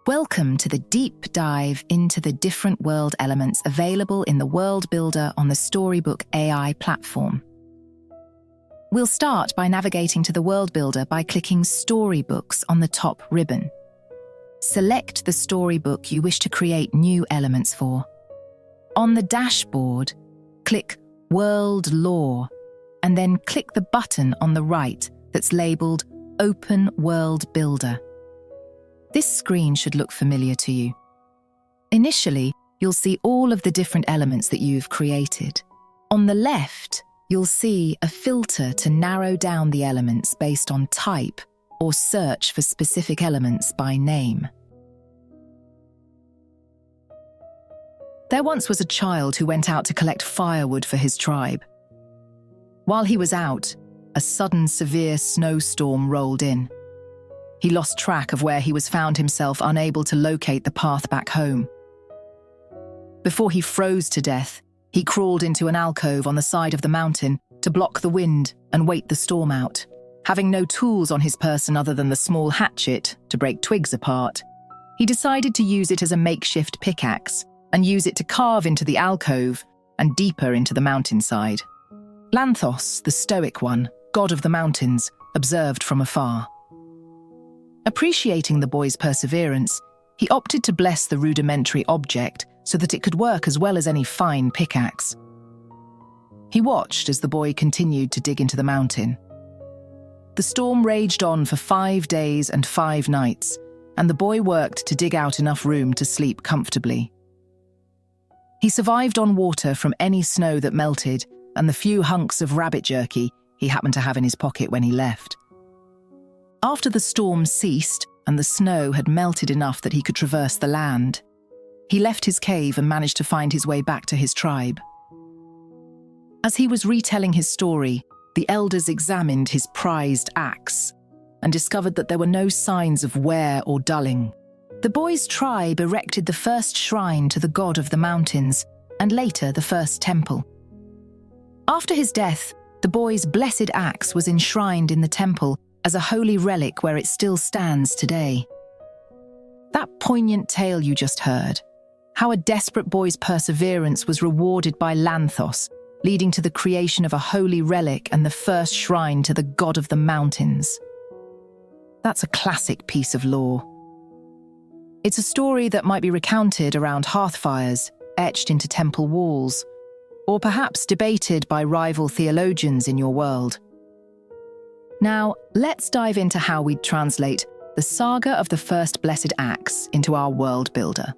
Welcome to the deep dive into the different world elements available in the World Builder on the Storybook.ai platform. We'll start by navigating to the World Builder by clicking Storybooks on the top ribbon. Select the storybook you wish to create new elements for. On the dashboard, click World Lore, and then click the button on the right that's labelled Open World Builder. This screen should look familiar to you. Initially, you'll see all of the different elements that you've created. On the left, you'll see a filter to narrow down the elements based on type or search for specific elements by name. There once was a child who went out to collect firewood for his tribe. While he was out, a sudden severe snowstorm rolled in. He lost track of where he was, found himself unable to locate the path back home. Before he froze to death, he crawled into an alcove on the side of the mountain to block the wind and wait the storm out. Having no tools on his person other than the small hatchet to break twigs apart, he decided to use it as a makeshift pickaxe and use it to carve into the alcove and deeper into the mountainside. Lanthos, the stoic one, god of the mountains, observed from afar. Appreciating the boy's perseverance, he opted to bless the rudimentary object so that it could work as well as any fine pickaxe. He watched as the boy continued to dig into the mountain. The storm raged on for 5 days and 5 nights, and the boy worked to dig out enough room to sleep comfortably. He survived on water from any snow that melted and the few hunks of rabbit jerky he happened to have in his pocket when he left. After the storm ceased and the snow had melted enough that he could traverse the land, he left his cave and managed to find his way back to his tribe. As he was retelling his story, the elders examined his prized axe and discovered that there were no signs of wear or dulling. The boy's tribe erected the first shrine to the god of the mountains and later the first temple. After his death, the boy's blessed axe was enshrined in the temple as a holy relic where it still stands today. That poignant tale you just heard, how a desperate boy's perseverance was rewarded by Lanthos, leading to the creation of a holy relic and the first shrine to the god of the mountains. That's a classic piece of lore. It's a story that might be recounted around hearthfires, etched into temple walls, or perhaps debated by rival theologians in your world. Now, let's dive into how we'd translate the saga of the first blessed axe into our world builder.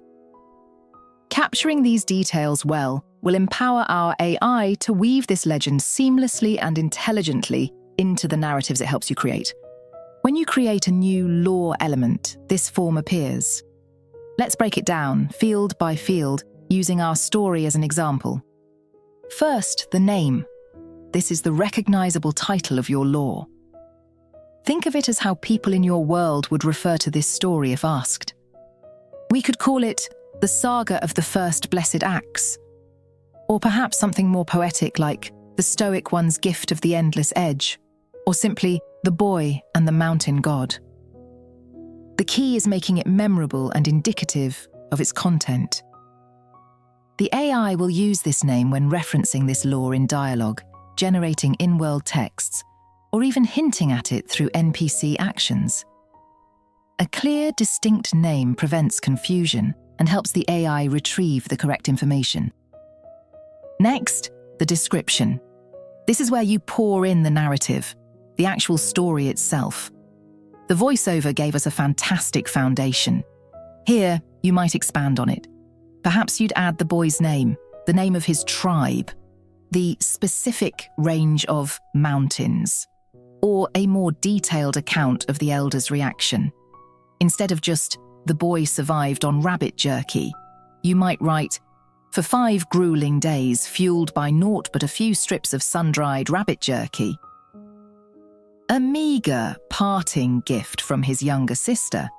Capturing these details well will empower our AI to weave this legend seamlessly and intelligently into the narratives it helps you create. When you create a new lore element, this form appears. Let's break it down, field by field, using our story as an example. First, the name. This is the recognizable title of your lore. Think of it as how people in your world would refer to this story if asked. We could call it the saga of the first blessed axe, or perhaps something more poetic like the stoic one's gift of the endless edge, or simply the boy and the mountain god. The key is making it memorable and indicative of its content. The AI will use this name when referencing this lore in dialogue, generating in-world texts, or even hinting at it through NPC actions. A clear, distinct name prevents confusion and helps the AI retrieve the correct information. Next, the description. This is where you pour in the narrative, the actual story itself. The voiceover gave us a fantastic foundation. Here, you might expand on it. Perhaps you'd add the boy's name, the name of his tribe, the specific range of mountains, or a more detailed account of the elder's reaction. Instead of just, the boy survived on rabbit jerky, you might write, for 5 grueling days fueled by naught but a few strips of sun-dried rabbit jerky. A meagre parting gift from his younger sister.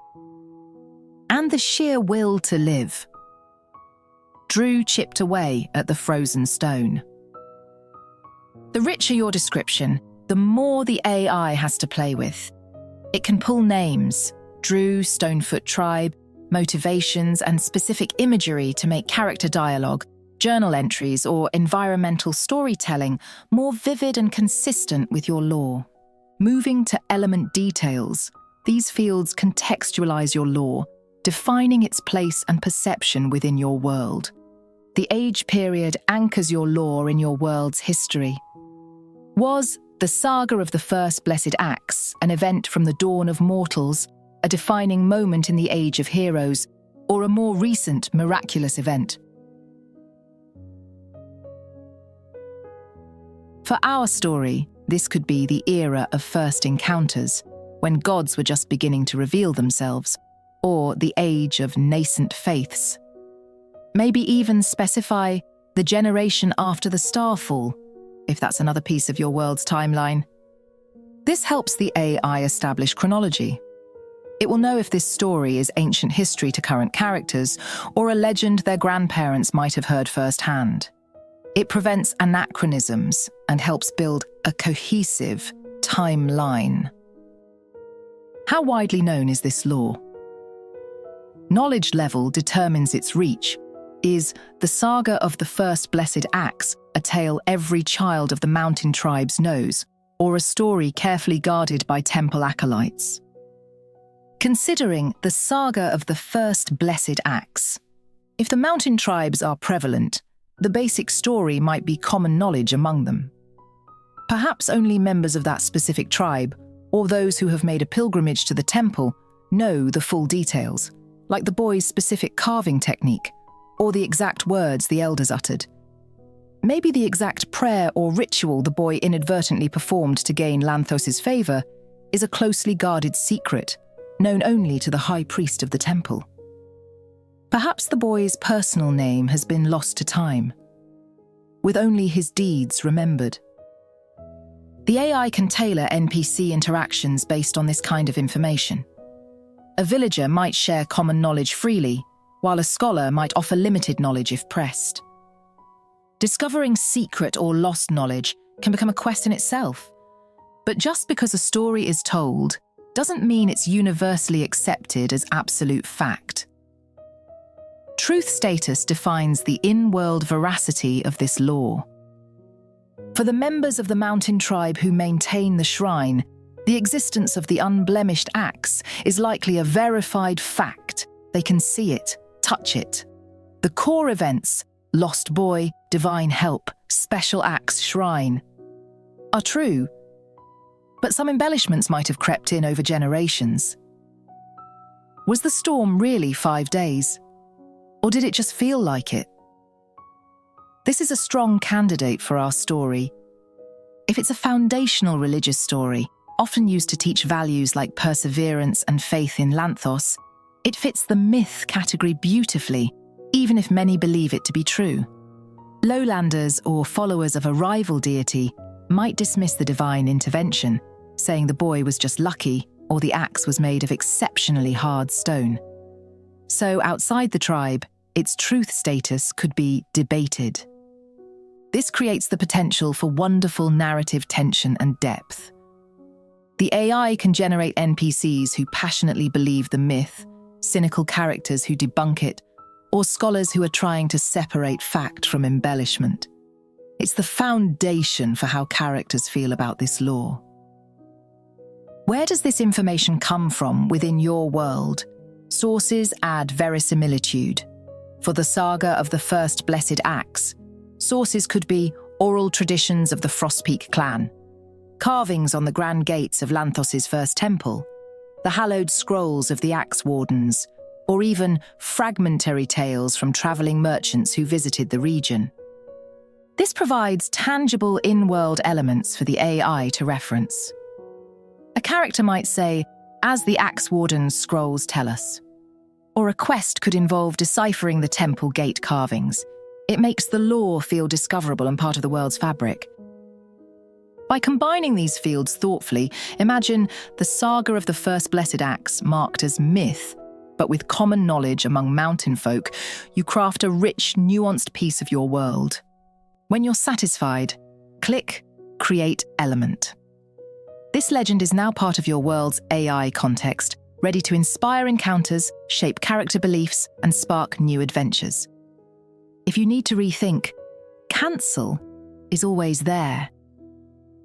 And the sheer will to live. Drew chipped away at the frozen stone. The richer your description, the more the AI has to play with. It can pull names, Drew, Stonefoot Tribe, motivations, and specific imagery to make character dialogue, journal entries, or environmental storytelling more vivid and consistent with your lore. Moving to element details, these fields contextualize your lore, defining its place and perception within your world. The age period anchors your lore in your world's history. Was the saga of the first blessed axe an event from the dawn of mortals, a defining moment in the age of heroes, or a more recent miraculous event? For our story, this could be the era of first encounters, when gods were just beginning to reveal themselves, or the age of nascent faiths. Maybe even specify the generation after the starfall, if that's another piece of your world's timeline. This helps the AI establish chronology. It will know if this story is ancient history to current characters, or a legend their grandparents might have heard firsthand. It prevents anachronisms and helps build a cohesive timeline. How widely known is this lore? Knowledge level determines its reach. Is the saga of the first blessed axe a tale every child of the mountain tribes knows, or a story carefully guarded by temple acolytes? Considering the saga of the first blessed axe, if the mountain tribes are prevalent, the basic story might be common knowledge among them. Perhaps only members of that specific tribe, or those who have made a pilgrimage to the temple, know the full details, like the boy's specific carving technique, or the exact words the elders uttered. Maybe the exact prayer or ritual the boy inadvertently performed to gain Lanthos's favor is a closely guarded secret, known only to the high priest of the temple. Perhaps the boy's personal name has been lost to time, with only his deeds remembered. The AI can tailor NPC interactions based on this kind of information. A villager might share common knowledge freely, while a scholar might offer limited knowledge if pressed. Discovering secret or lost knowledge can become a quest in itself. But just because a story is told doesn't mean it's universally accepted as absolute fact. Truth status defines the in-world veracity of this lore. For the members of the mountain tribe who maintain the shrine, the existence of the unblemished axe is likely a verified fact. They can see it, touch it. The core events, lost boy, divine help, special axe, shrine, are true. But some embellishments might have crept in over generations. Was the storm really 5 days? Or did it just feel like it? This is a strong candidate for our story. If it's a foundational religious story, often used to teach values like perseverance and faith in Lanthos, it fits the myth category beautifully, even if many believe it to be true. Lowlanders or followers of a rival deity might dismiss the divine intervention, saying the boy was just lucky or the axe was made of exceptionally hard stone. So outside the tribe, its truth status could be debated. This creates the potential for wonderful narrative tension and depth. The AI can generate NPCs who passionately believe the myth, cynical characters who debunk it, or scholars who are trying to separate fact from embellishment. It's the foundation for how characters feel about this lore. Where does this information come from within your world? Sources add verisimilitude. For the saga of the first blessed axe, sources could be oral traditions of the Frostpeak clan, carvings on the grand gates of Lanthos's first temple, the hallowed scrolls of the Axe Wardens, or even fragmentary tales from travelling merchants who visited the region. This provides tangible in-world elements for the AI to reference. A character might say, "As the Axe Warden's scrolls tell us." Or a quest could involve deciphering the temple gate carvings. It makes the lore feel discoverable and part of the world's fabric. By combining these fields thoughtfully, imagine the saga of the first blessed axe marked as myth, but with common knowledge among mountain folk, you craft a rich, nuanced piece of your world. When you're satisfied, click Create Element. This legend is now part of your world's AI context, ready to inspire encounters, shape character beliefs, and spark new adventures. If you need to rethink, cancel is always there.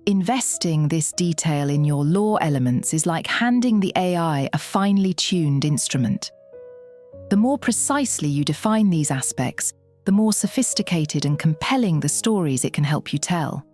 Investing this detail in your lore elements is like handing the AI a finely tuned instrument. The more precisely you define these aspects, the more sophisticated and compelling the stories it can help you tell.